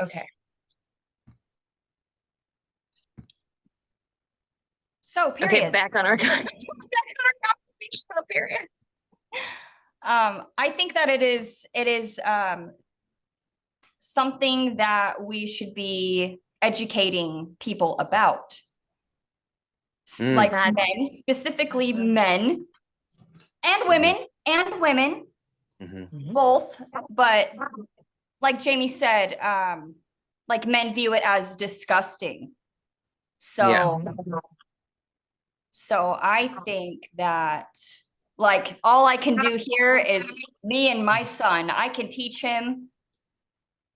Okay. So periods. Okay, back on our conversation. Period. I think that it is something that we should be educating people about. Like men, specifically men and women, both. But like Jamie said, like men view it as disgusting. So, so I think that like all I can do here is me and my son. I can teach him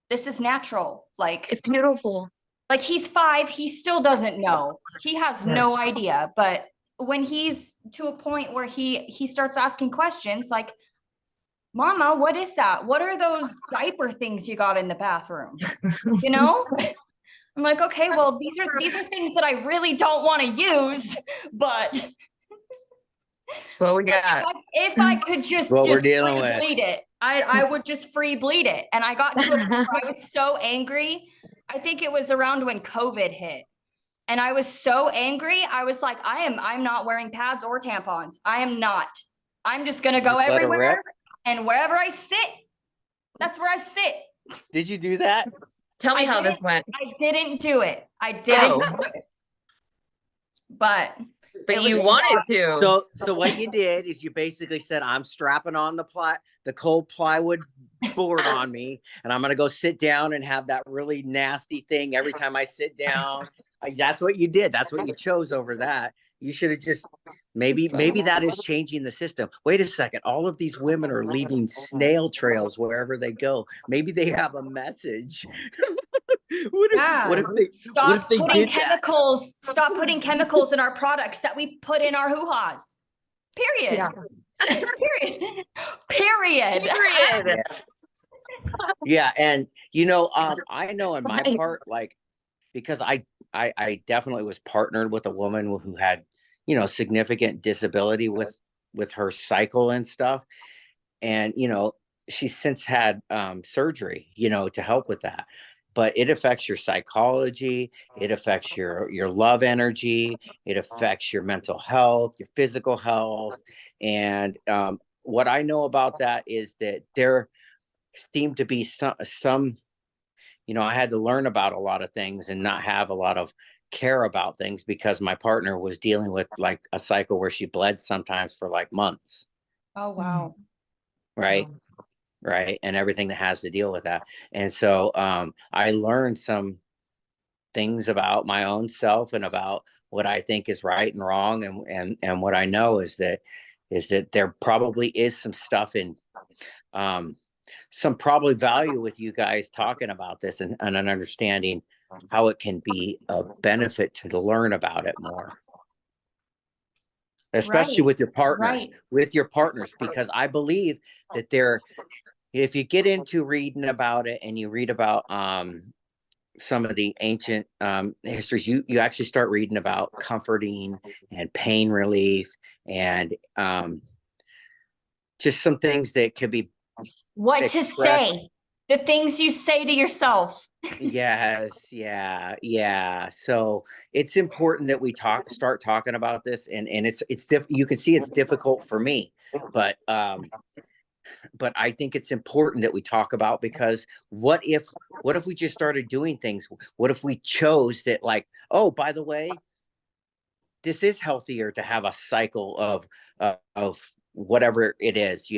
this is natural. Like it's beautiful. Like he's 5, he still doesn't know. He has no idea. But when he's to a point where he starts asking questions like, Mama, what is that? What are those diaper things you got in the bathroom? You know? I'm like, okay, well, these are things that I really don't want to use, but that's what we got. If I could just we're dealing with. Bleed it, I would just free bleed it. And I got to a point where I was so angry. I think it was around when COVID hit. And I was so angry. I was like, I'm not wearing pads or tampons. I am not. I'm just gonna go everywhere. And wherever I sit, that's where I sit. Did you do that? Tell me how this went. I didn't do it. I didn't do it. But you wanted to. So what you did is you basically said, I'm strapping on the cold plywood board on me, and I'm gonna go sit down and have that really nasty thing every time I sit down. That's what you did. That's what you chose over that. You should have just maybe that is changing the system. Wait a second. All of these women are leaving snail trails wherever they go. Maybe they have a message. What if they stop putting chemicals in our products that we put in our hoo-has? Period. Yeah. Period. Yeah. And I know in my part, like, because I definitely was partnered with a woman who had, significant disability with her cycle and stuff. And, she's since had surgery, to help with that. But it affects your psychology. It affects your love energy. It affects your mental health, your physical health. And what I know about that is that there seemed to be some I had to learn about a lot of things and not have a lot of care about things because my partner was dealing with like a cycle where she bled sometimes for like months. Oh, wow. Right. Wow. Right. And everything that has to deal with that. And so I learned some things about my own self and about what I think is right and wrong. And what I know is that there probably is some stuff in some probably value with you guys talking about this and an understanding how it can be a benefit to learn about it more, especially with your partners, because I believe that if you get into reading about it and you read about some of the ancient histories, you actually start reading about comforting and pain relief and just some things that could be to say, the things you say to yourself. Yes. Yeah. So it's important that we start talking about this, and it's you can see it's difficult for me, but I think it's important that we talk about, because what if we just started doing things? What if we chose that, like, oh, by the way, this is healthier to have a cycle of whatever it is,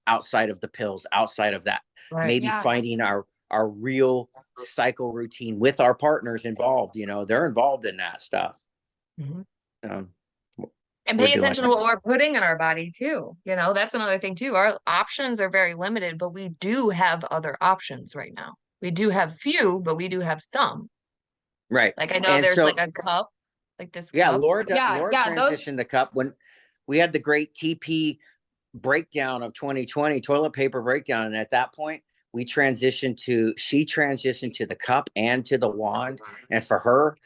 outside of the pills, outside of that, maybe finding our real cycle routine with our partners involved. They're involved in that stuff. And pay attention to what we're putting in our body too. That's another thing too. Our options are very limited, but we do have other options right now. We do have few, but we do have some. Right. Like I know there's like a cup, like this cup. Laura transitioned the cup when we had the great TP breakdown of 2020, toilet paper breakdown. And at that point, she transitioned to the cup and to the wand. And for her,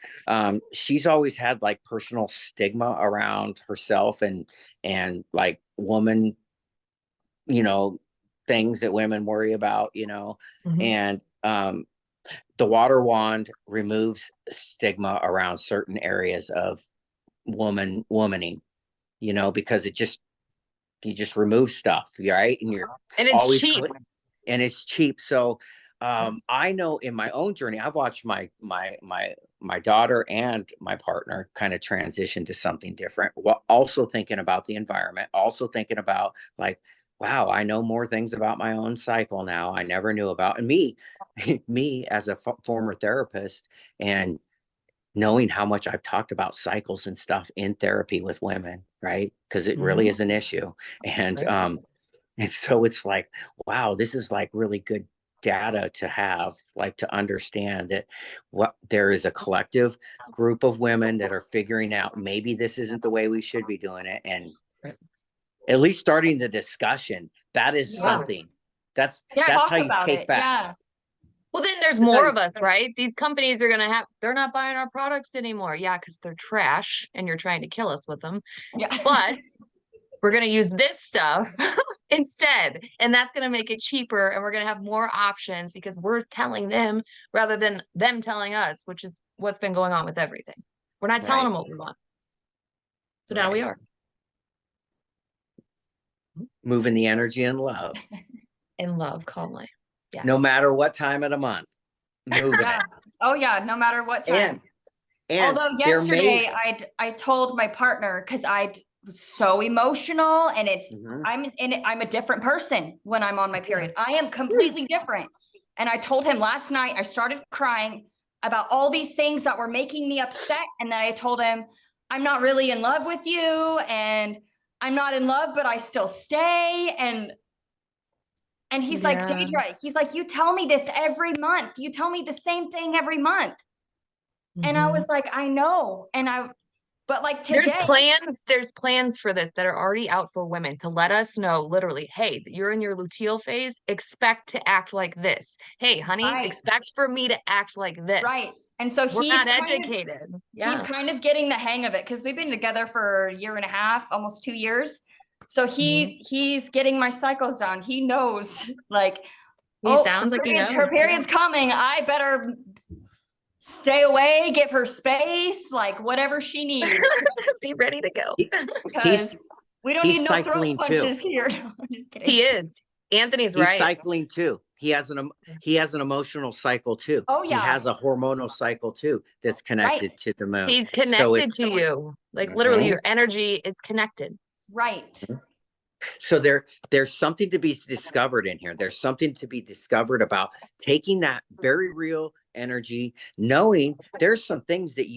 she's always had like personal stigma around herself and like woman, things that women worry about, you know, and the water wand removes stigma around certain areas of womaning, you know, because you just remove stuff, right? And you're and it's always cheap. And it's cheap. So I know in my own journey, I've watched my daughter and my partner kind of transition to something different, while also thinking about the environment, also thinking about like, wow, I know more things about my own cycle now I never knew about. And me as a former therapist, and knowing how much I've talked about cycles and stuff in therapy with women, right? Because it really is an issue. And and so it's like, wow, this is like really good data to have, like to understand that what there is a collective group of women that are figuring out maybe this isn't the way we should be doing it. And at least starting the discussion, that is something. That's how you take back. Yeah. Well, then there's more of us, right? These companies are they're not buying our products anymore. Yeah, because they're trash and you're trying to kill us with them. Yeah. But we're going to use this stuff instead. And that's going to make it cheaper. And we're going to have more options because we're telling them rather than them telling us, which is what's been going on with everything. We're not telling them what we want. So now we are. Moving the energy in love. In love, calmly. Yes. No matter what time of the month. Moving it. Oh yeah, no matter what time. And although yesterday I told my partner, because I was so emotional, and it's I'm a different person when I'm on my period. I am completely different. And I told him last night, I started crying about all these things that were making me upset. And then I told him, I'm not really in love with you, and I'm not in love, but I still stay. And he's like, Daydra, he's like, you tell me this every month. You tell me the same thing every month. And I was like, I know. But like today. There's plans for this that are already out for women to let us know literally, hey, you're in your luteal phase, expect to act like this. Hey, honey, expect for me to act like this. Right. And so we're not educated. He's kind of getting the hang of it, because we've been together for a year and a half, almost 2 years. So he's getting my cycles down. He knows, like, sounds like he knows. Her period's coming. I better stay away, give her space, like whatever she needs. Be ready to go. Because we don't need no throat punches here. No, I'm just kidding. He is. Anthony's right. He's cycling too. He has an emotional cycle too. Oh yeah. He has a hormonal cycle too that's connected to the moon. He's connected to you. Like literally your energy is connected. Right. So there's something to be discovered in here. There's something to be discovered about taking that very real energy, knowing there's some things that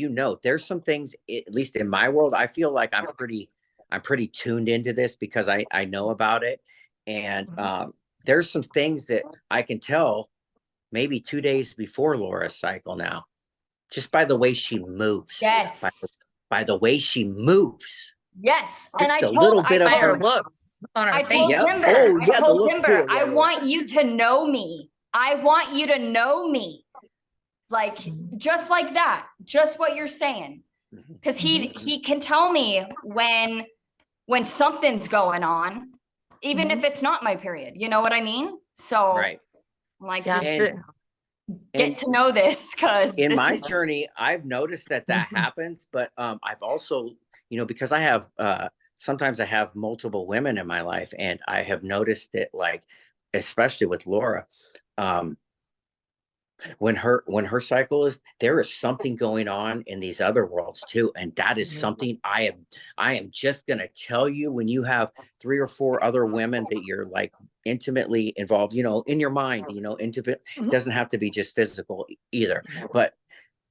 there's some things, at least in my world, I feel like I'm pretty tuned into this because I know about it. And there's some things that I can tell maybe 2 days before Laura's cycle now, just by the way she moves. Yes. By the way she moves. Yes. Just and I told her looks on her face. I told Timber, I want you to know me. I want you to know me. Like, just like that, just what you're saying. Because he can tell me when something's going on, even if it's not my period. You know what I mean? So I'm like, get to know this, because in my journey, I've noticed that happens. But I've also, because I have sometimes I have multiple women in my life, and I have noticed that, like, especially with Laura, when her cycle is, there is something going on in these other worlds too, and that is something I am just gonna tell you. When you have 3 or 4 other women that you're like intimately involved, in your mind, intimate doesn't have to be just physical either, but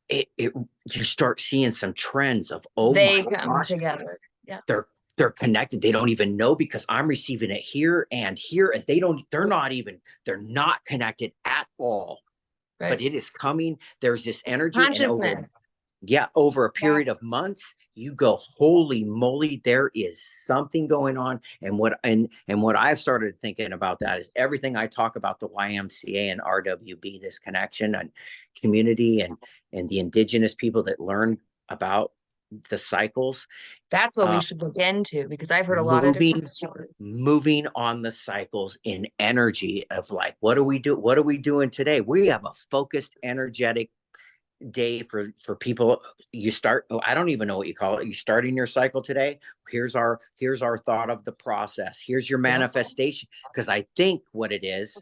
you start seeing some trends of they come together. Yeah, they're connected. They don't even know, because I'm receiving it here and here, and they're not connected at all. Right. But it is coming. There's this energy, and over a period of months, you go, holy moly, there is something going on. And what I've started thinking about that is everything I talk about, the YMCA and RWB, this connection and community and the indigenous people that learn about the cycles. That's what we should look into, because I've heard a lot of different stories. Moving on the cycles in energy of like, what do we do? What are we doing today? We have a focused, energetic day for people. You start, I don't even know what you call it. You're starting your cycle today. Here's our thought of the process. Here's your manifestation. Because I think what it is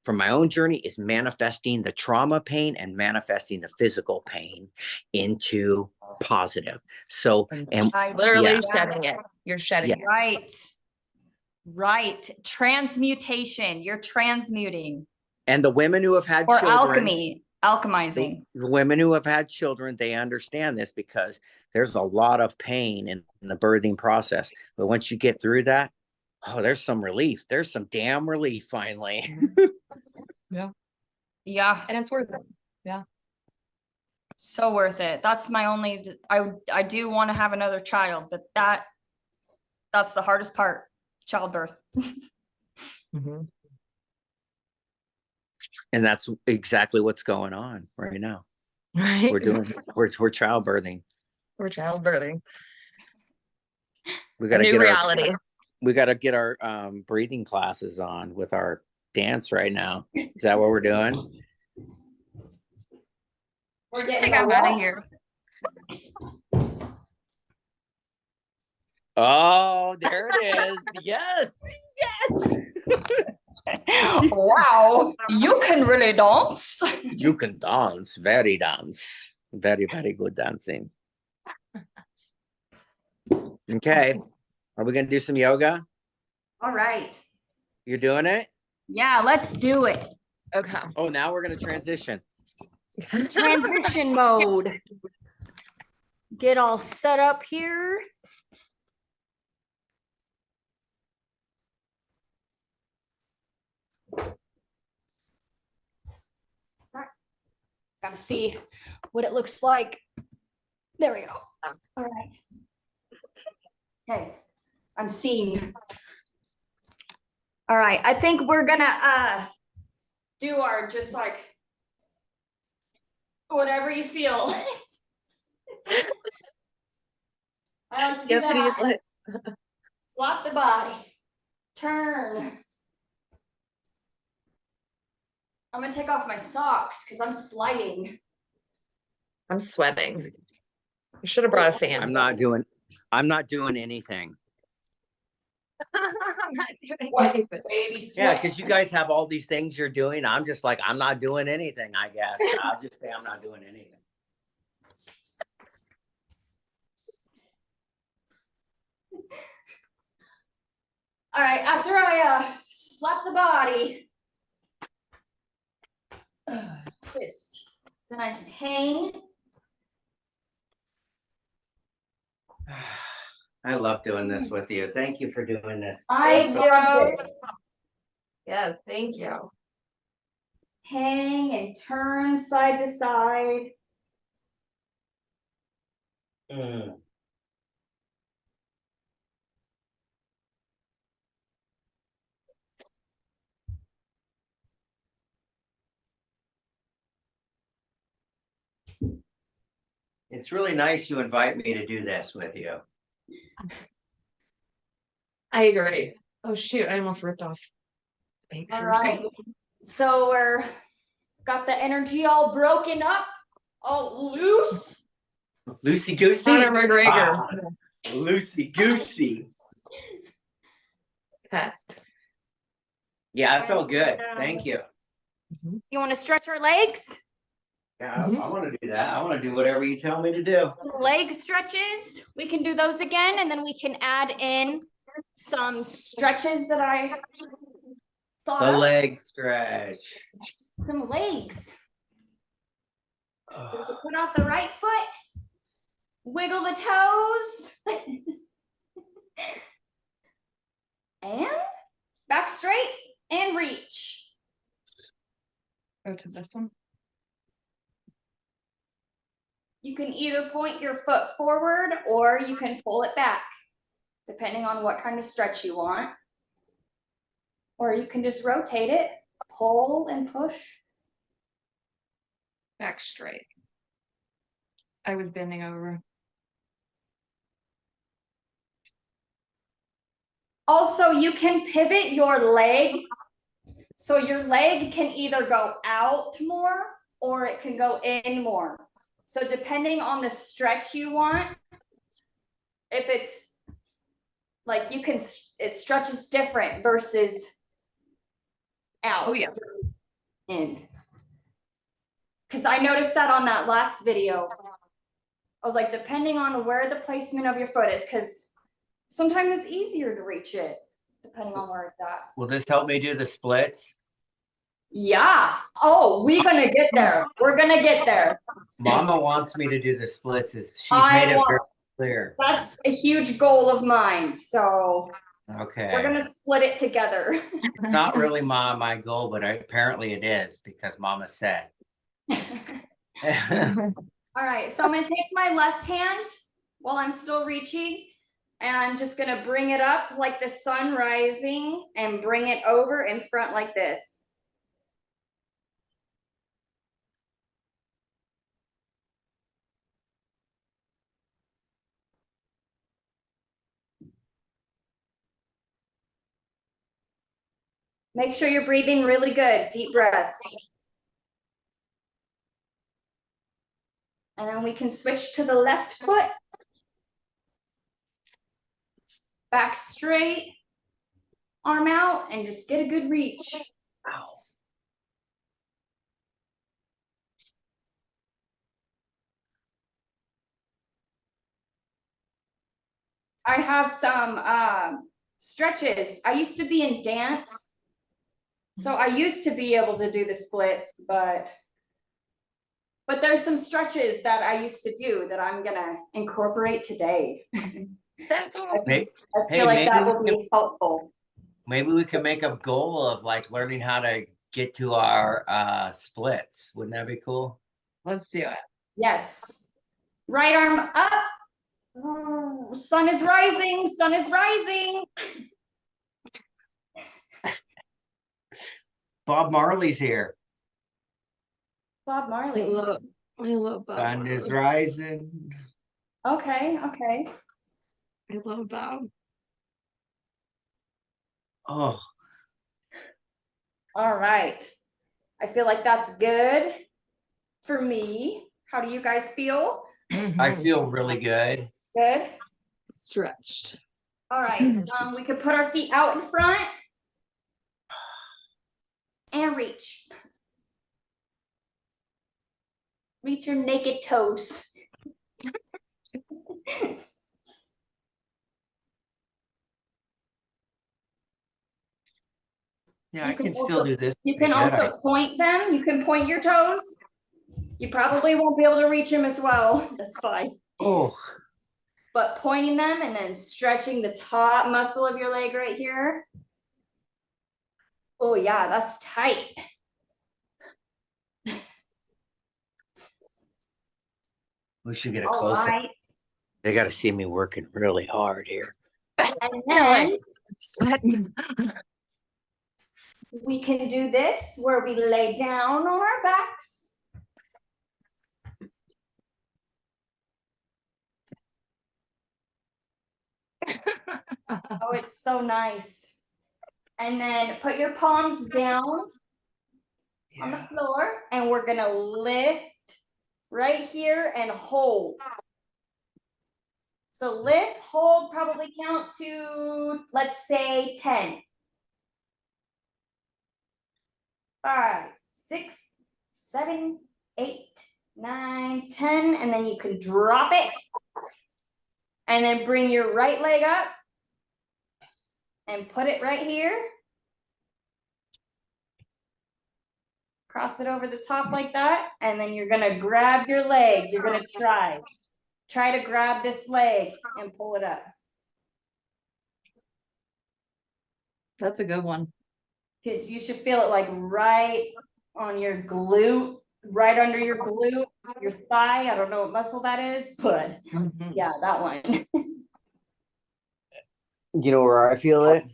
from my own journey is manifesting the trauma pain and manifesting the physical pain into positive. So, and literally shedding it. You're shedding it. Right. Transmutation. You're transmuting. And the women who have had or children, alchemizing. The women who have had children, they understand this, because there's a lot of pain in the birthing process. But once you get through that, oh, there's some relief. There's some damn relief finally. Yeah. And it's worth it. Yeah. So worth it. That's my only, I do want to have another child, but that's the hardest part, childbirth. And that's exactly what's going on right now. Right. We're childbirthing. We're childbirthing. We got to get reality. We got to get our breathing classes on with our dance right now. Is that what we're doing? We're getting out of here. Oh, there it is. Yes. Wow. You can really dance. You can dance. Very, very good dancing. Okay. Are we going to do some yoga? All right. You're doing it? Yeah, let's do it. Okay. Oh, now we're going to transition. Transition mode. Get all set up here. Gotta see what it looks like. There we go. All right. Okay, I'm seeing. All right, I think we're gonna do our just like whatever you feel. I like to do that. Slap the body. Turn. I'm gonna take off my socks because I'm sliding. I'm sweating. You should have brought a fan. I'm not doing anything. I'm not doing anything. Baby sweat. Yeah, because you guys have all these things you're doing. I'm just like, I'm not doing anything, I guess. I'll just say I'm not doing anything. All right, after I slap the body, twist, then I hang. I love doing this with you. Thank you for doing this. I love this. Yes, thank you. Hang and turn side to side. It's really nice you invite me to do this with you. I agree. Oh shoot, I almost ripped off the pictures. All right. So we're got the energy all broken up, all loose. Loosey goosey. Conor McGregor. Loosey goosey. Okay. Yeah, I felt good. Thank you. You want to stretch our legs? Yeah, I want to do that. I want to do whatever you tell me to do. Leg stretches. We can do those again, and then we can add in some stretches that I thought of. The leg stretch. Some legs. So put out the right foot. Wiggle the toes. And back straight and reach. Go to this one. You can either point your foot forward or you can pull it back, depending on what kind of stretch you want. Or you can just rotate it, pull and push. Back straight. I was bending over. Also, you can pivot your leg. So your leg can either go out more or it can go in more. So depending on the stretch you want, if it's like it stretches different versus out. Oh, yeah. Versus in. Because I noticed that on that last video. I was like, depending on where the placement of your foot is, because sometimes it's easier to reach it, depending on where it's at. Will this help me do the splits? Yeah. Oh, we're going to get there. We're going to get there. Mama wants me to do the splits. She's made it very clear. That's a huge goal of mine. So okay, we're going to split it together. Not really my goal, but apparently it is because Mama said. All right, so I'm gonna take my left hand while I'm still reaching, and I'm just gonna bring it up like the sun rising and bring it over in front like this. Make sure you're breathing really good, deep breaths. And then we can switch to the left foot. Back straight, arm out, and just get a good reach. Ow. I have some stretches. I used to be in dance, so I used to be able to do the splits, but there's some stretches that I used to do that I'm gonna incorporate today. That's awesome. I feel like that will be helpful. Maybe we could make a goal of like learning how to get to our splits. Wouldn't that be cool? Let's do it. Yes. Right arm up. Ooh, sun is rising. Sun is rising. Bob Marley's here. Bob Marley. I love Bob. Sun is rising. Okay. I love Bob. Oh. All right. I feel like that's good for me. How do you guys feel? I feel really good. Good. Stretched. All right. We can put our feet out in front and reach. Reach your naked toes. Yeah, I can still do this. You can also point them. You can point your toes. You probably won't be able to reach them as well. That's fine. Oh. But pointing them and then stretching the top muscle of your leg right here. Oh yeah, that's tight. We should get a close up. Right. They got to see me working really hard here. And then sweating. We can do this where we lay down on our backs. Oh, it's so nice. And then put your palms down on the floor, and we're gonna lift right here and hold. So lift, hold, probably count to, let's say 10. 5, 6, 7, 8, 9, 10, and then you can drop it. And then bring your right leg up and put it right here. Cross it over the top like that, and then you're gonna grab your leg. You're gonna try to grab this leg and pull it up. That's a good one. You should feel it like right on your glute, right under your glute, your thigh. I don't know what muscle that is, but yeah, that one. You know where I feel it?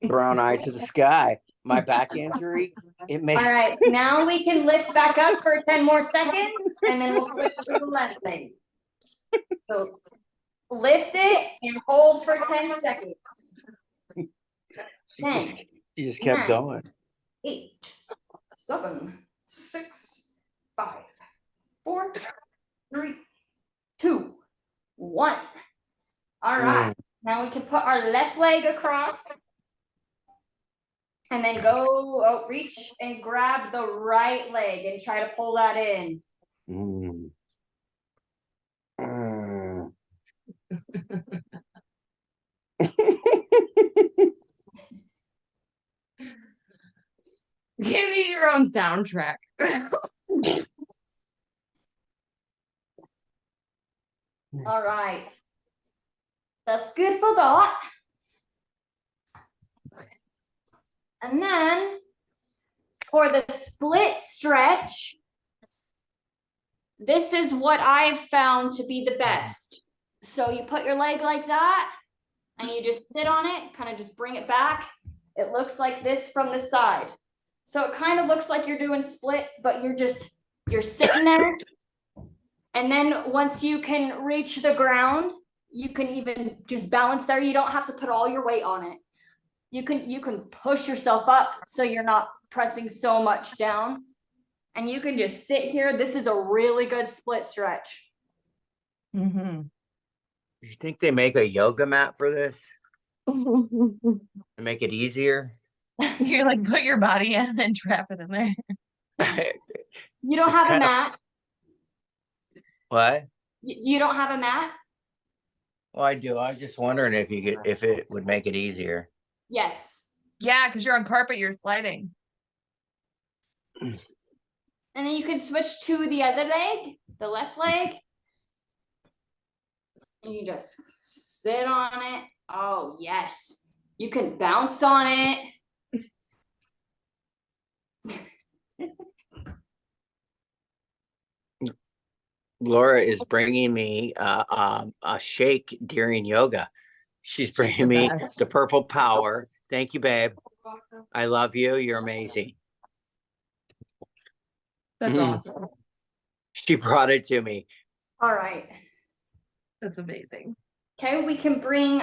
Brown eye to the sky. My back injury. It may. All right, now we can lift back up for 10 more seconds. and then we'll switch to the left leg. So lift it and hold for 10 seconds. You just kept going. 8, 7, 6, 5, 4, 3, 2, 1. All right. Now we can put our left leg across. And then go reach and grab the right leg and try to pull that in. You need your own soundtrack. All right. That's good for that. And then for the split stretch, this is what I've found to be the best. So you put your leg like that and you just sit on it, kind of just bring it back. It looks like this from the side. So it kind of looks like you're doing splits, but you're sitting there. And then once you can reach the ground, you can even just balance there. You don't have to put all your weight on it. You can push yourself up so you're not pressing so much down. And you can just sit here. This is a really good split stretch. You think they make a yoga mat for this? To make it easier? You like put your body in and trap it in there. You don't have a mat? What? You don't have a mat? Well, I do. I was just wondering if it would make it easier. Yes. Yeah, because you're on carpet, you're sliding. And then you can switch to the other leg, the left leg. And you just sit on it. Oh, yes. You can bounce on it. Laura is bringing me a shake during yoga. She's bringing me the purple power. Thank you, babe. I love you. You're amazing. That's awesome. She brought it to me. All right. That's amazing. Okay, we can bring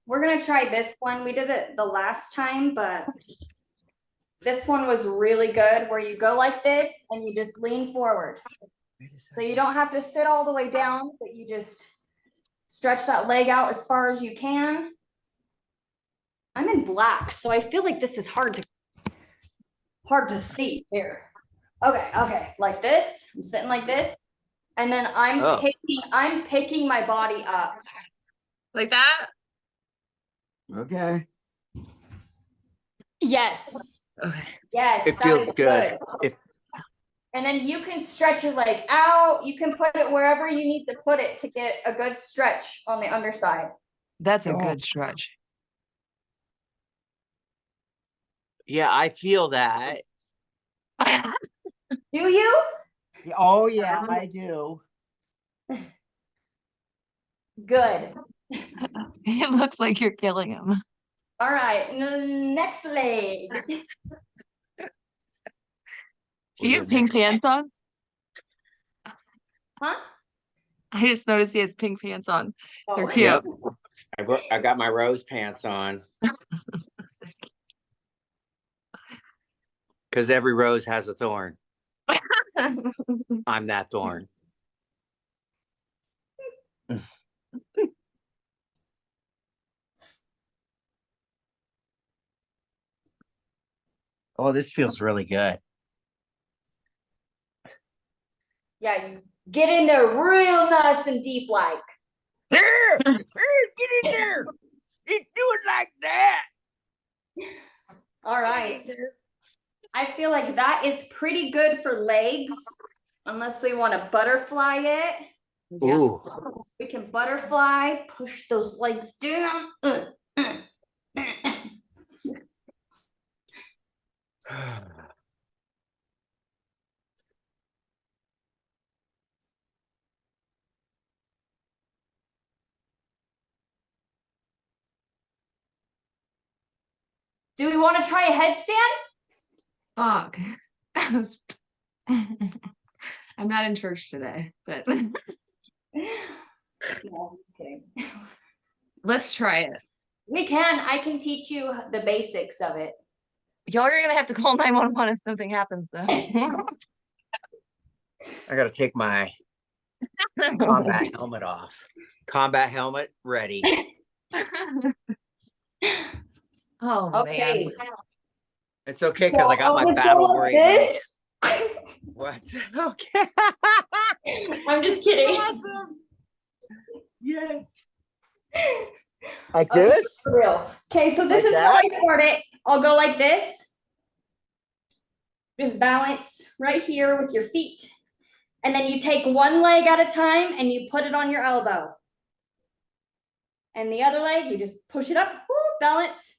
we're gonna try this one. We did it the last time, but this one was really good where you go like this and you just lean forward. So you don't have to sit all the way down, but you just stretch that leg out as far as you can. I'm in black, so I feel like this is hard to see here. Okay, like this. I'm sitting like this. And then I'm picking my body up. Like that? Okay. Yes. Okay. Yes. It feels good. And then you can stretch your leg out. You can put it wherever you need to put it to get a good stretch on the underside. That's a good stretch. Yeah, I feel that. Do you? Oh, yeah, I do. Good. It looks like you're killing him. All right, next leg. Do you have pink pants on? Huh? I just noticed he has pink pants on. They're cute. Yep. I got my rose pants on. Because every rose has a thorn. I'm that thorn. Oh, this feels really good. Yeah, you get in there real nice and deep like. There! Get in there! You do it like that. All right. I feel like that is pretty good for legs, unless we want to butterfly it. Ooh. We can butterfly, push those legs down. Do we want to try a headstand? Fuck. I'm not in church today, but No, I'm just kidding. let's try it. I can teach you the basics of it. Y'all are gonna have to call 911 if something happens, though. I gotta take my combat helmet off. Combat helmet ready. Oh Okay. man. It's okay because I got my battle grade. What? Okay. I'm just kidding. Awesome. Yes. Like Okay, this? for real. Okay, so this Like is how I that? start it. I'll go like this. Just balance right here with your feet. And then you take one leg at a time and you put it on your elbow. And the other leg, you just push it up, woo, balance.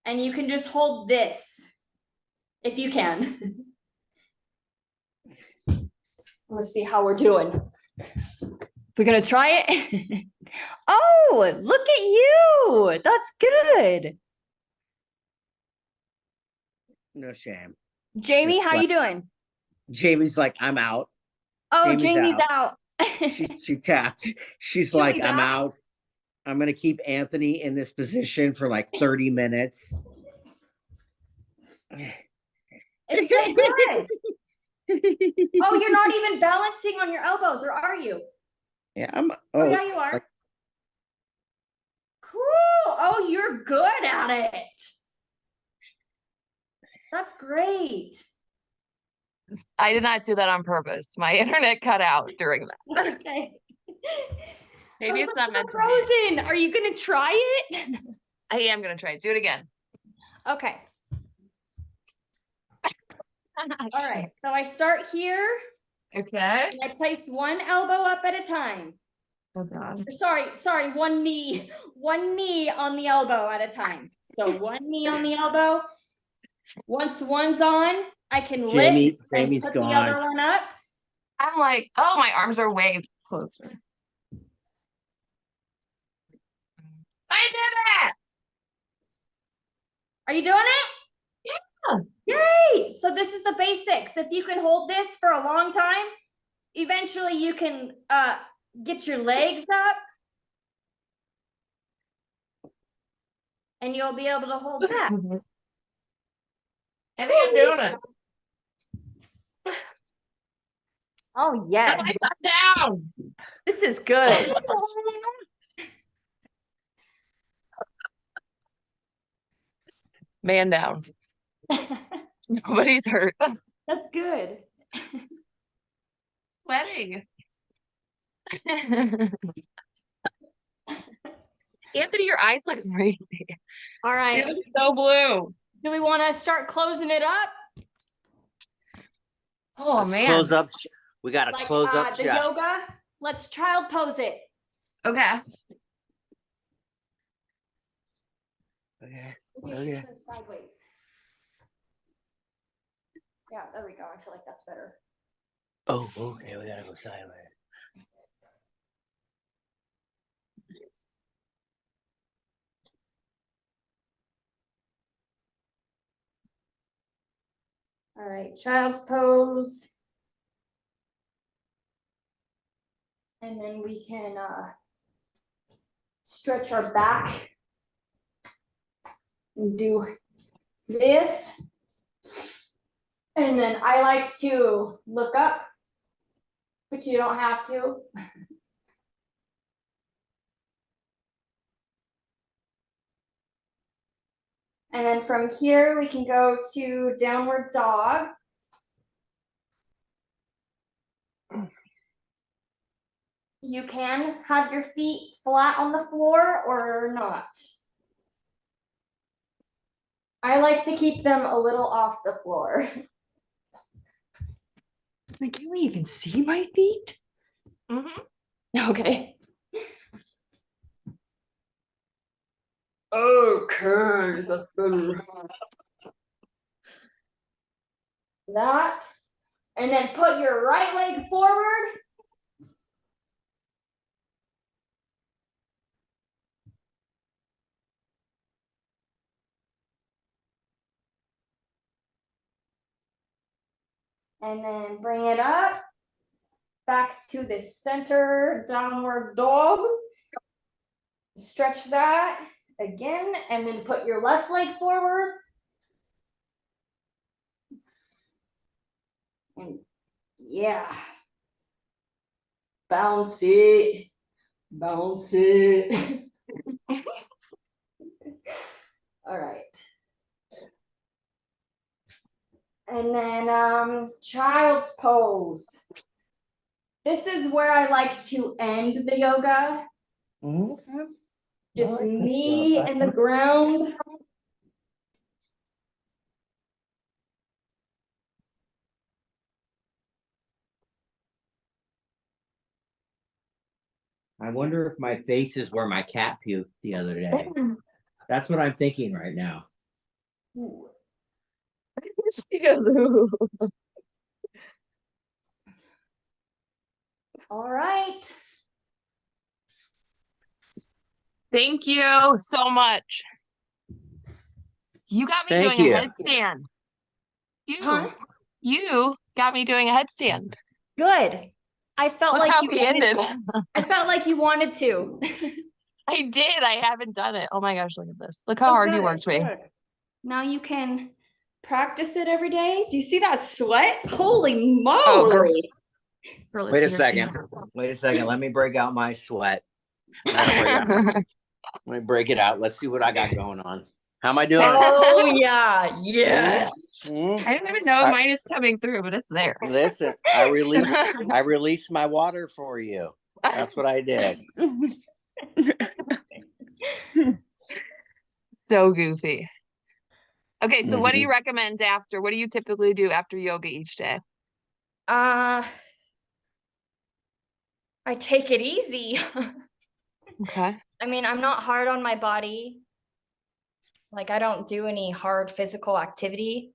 And you can just hold this if you can. Let's see how we're doing. We're gonna try it. Oh, look at you. That's good. No shame. Jamie, Just how like, you doing? Jamie's like, I'm out. Oh, Jamie's out. She tapped. She's She'll like, be I'm back. out. I'm gonna keep Anthony in this position for like 30 minutes. It's so good. Oh, you're not even balancing on your elbows, or are you? Yeah, Oh, yeah, you are. Cool. Oh, you're good at it. That's great. I did not do that on purpose. My internet cut out during that. Okay. Maybe it's not meant to be. Frozen. Are you gonna try it? I am gonna try it. Do it again. Okay. All right. So I start here. Okay. And I place one elbow up at a time. Oh God. Sorry, one knee on the elbow at a time. So one knee on the elbow. Once one's on, I can lift and Jamie's put gone. the other one up. I'm like, oh, my arms are way closer. I did it! Are you doing it? Yeah. Yay! So this is the basics. If you can hold this for a long time, eventually you can get your legs up and you'll be able to hold that. I think I'm doing it. Oh, yes. I got down. This is good. Man down. Nobody's hurt. That's good. Sweating. Anthony, your eyes look crazy. All right. You look so blue. Do we want to start closing it up? Oh, Let's man. close up. We got to close up the shop. yoga. Let's child pose it. Okay. Okay. Okay. Sideways. Yeah, there we go. I feel like that's better. Oh, okay. We got to go sideways. All right, child's pose. And then we can stretch our back and do this. And then I like to look up, but you don't have to. And then from here, we can go to downward dog. You can have your feet flat on the floor or not. I like to keep them a little off the floor. Like, can we even see my feet? Mm-hmm. Okay. Okay, that's good. That, and then put your right leg forward. And then bring it up. Back to the center downward dog. Stretch that again, and then put your left leg forward. And yeah. Bounce it. Bounce it. All right. And then child's pose. This is where I like to end the yoga. Just knee in the ground. I wonder if my face is where my cat puked the other day. That's what I'm thinking right now. She goes, ooh. All right. Thank you so much. You got me doing a headstand. You got me doing a headstand. Good. I felt Look like how you we ended. I felt like you wanted to. I did. I haven't done it. Oh my gosh, look at this. Look how hard you worked me. Now you can practice it every day. Do you see that sweat? Holy moly. Oh, girl, wait a second. Wait a second. Let me break out my sweat. Let me break it out. Let's see what I got going on. How am I doing? Oh yeah. Yes. I don't even know if mine is coming through, but it's there. Listen, I released my water for you. That's what I did. So goofy. Okay, so what do you recommend after? What do you typically do after yoga each day? I take it easy. Okay. I mean, I'm not hard on my body. Like I don't do any hard physical activity,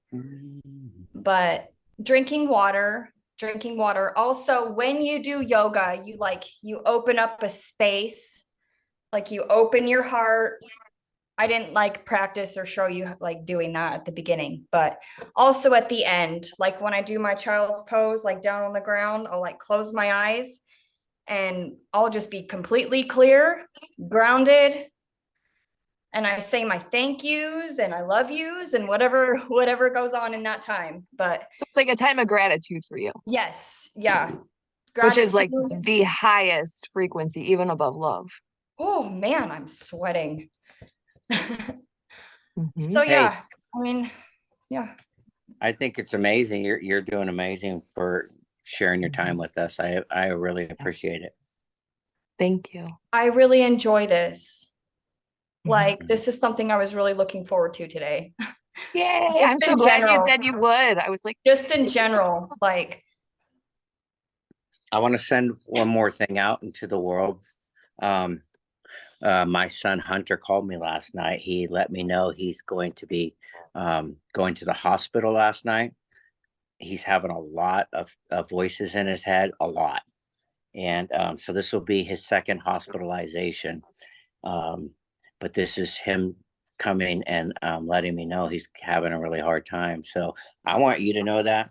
but drinking water. Also, when you do yoga, you open up a space, like you open your heart. I didn't like practice or show you like doing that at the beginning, but also at the end, like when I do my child's pose, like down on the ground, I'll like close my eyes and I'll just be completely clear, grounded. And I say my thank yous and I love yous and whatever goes on in that time. But so it's like a time of gratitude for you. Yes. Yeah. Which is like the highest frequency, even above love. Oh man, I'm sweating. So Hey, I mean, yeah. I think it's amazing. You're doing amazing for sharing your time with us. I really appreciate it. Thank you. I really enjoy this. Like this is something I was really looking forward to today. Yay! I'm so glad you said you would. I was like, just in general, like I want to send one more thing out into the world. My son Hunter called me last night. He let me know he's going to be going to the hospital last night. He's having a lot of voices in his head, a lot. And so this will be his second hospitalization. But this is him coming and letting me know he's having a really hard time. So I want you to know that.